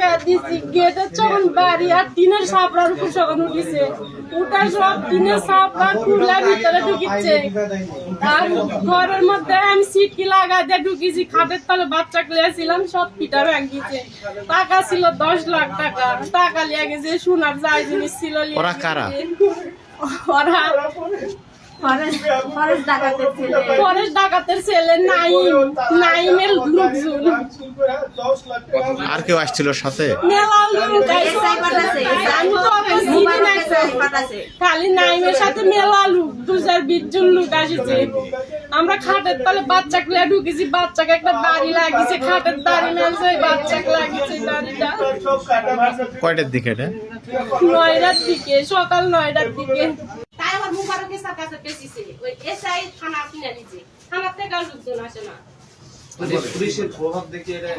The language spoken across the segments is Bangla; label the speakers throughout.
Speaker 1: লাগা দিছি গেটে যখন বাড়ি আর টিনের সাপড়ার উপর সখন উঠিছে উঠা সব টিনের সাপড়া খুলে ভিতরে ঢুকিচ্ছে আর ঘরের মধ্যে আমি সিটকি লাগা দিয়ে ঢুকিছি খাটের তলে বাচ্চা ক্লিয়াছিলাম সব পিঠা ভাঙিছে টাকা ছিল 10 লাখ টাকা টাকা লিয়ে গেছে সোনার যাই জিনিস ছিল
Speaker 2: ওরা কারা?
Speaker 1: ওরা ফরেস্ট ডাকাতের ছেলে নাইমের লোকজন।
Speaker 2: আর কেউ আসছিল সাথে?
Speaker 1: খালি নাইমের সাথে মেলা লোক 220 জন লোক আসছে। আমরা খাটের তলে বাচ্চা গুলা ঢুকেছি বাচ্চাকে একটা দাড়ি লাগিয়েছে খাটের দাড়ি মেলছে বাচ্চাকে লাগিয়েছে দাড়িটা।
Speaker 2: কয়টার দিকে এটা?
Speaker 1: 9টার দিকে সকাল 9টার দিকে। তাই আমার মুবারকের কাছে পেছিছে ওই এসআই থানা কিনে নিছে থানা থেকে লোকজন আসে না
Speaker 3: মানে পুলিশের প্রভাব দেখে এটা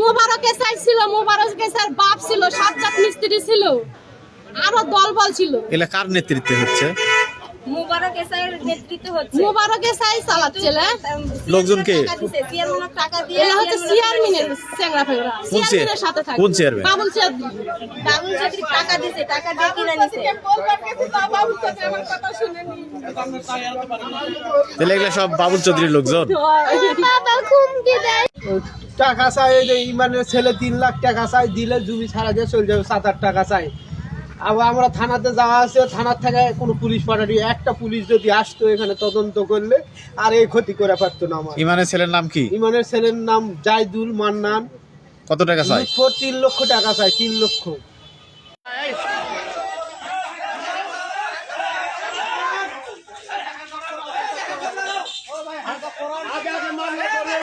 Speaker 1: মোবারকের ছিল মোবারকের বাপ ছিল সাজ্জাদ মিস্ত্রি ছিল আরো দলবল ছিল।
Speaker 2: এলা কার নেতৃত্বে হচ্ছে?
Speaker 4: মুবারক এসআইয়ের নেতৃত্ব হচ্ছে।
Speaker 1: মোবারক এসআই চালাচ্ছে
Speaker 2: লোকজনকে
Speaker 4: টাকা দিয়ে
Speaker 1: এরা হচ্ছে চেয়ারম্যানের চেংড়া ফেংড়া চেয়ারম্যানের সাথে থাকে।
Speaker 2: কোন চেয়ারম্যান?
Speaker 1: বাবুল চৌধুরী।
Speaker 4: বাবুল চৌধুরী টাকা দিয়েছে টাকা দিয়ে কিনে নিছে।
Speaker 1: বাবুল চৌধুরী আমার কথা শুনেনি।
Speaker 2: তাহলে এগুলা সব বাবুল চৌধুরীর লোকজন।
Speaker 1: বাবা হুমকি দেয়
Speaker 5: টাকা চাই যে ইমানের ছেলে 3 লাখ টাকা চাই দিলে জমি ছাড়া দিয়ে চলে যাবে 7-8 টাকা চাই। আবার আমরা থানাতে যাওয়া আছে থানার থেকে কোনো পুলিশ পাঠাটি একটা পুলিশ যদি আসতো এখানে তদন্ত করলে আর এই ক্ষতি করে পারতো না। আমার
Speaker 2: ইমানের ছেলের নাম কি?
Speaker 5: ইমানের ছেলের নাম জাইদুল মান্নান।
Speaker 2: কত টাকা চাই?
Speaker 5: 3 লক্ষ টাকা চাই 3 লক্ষ।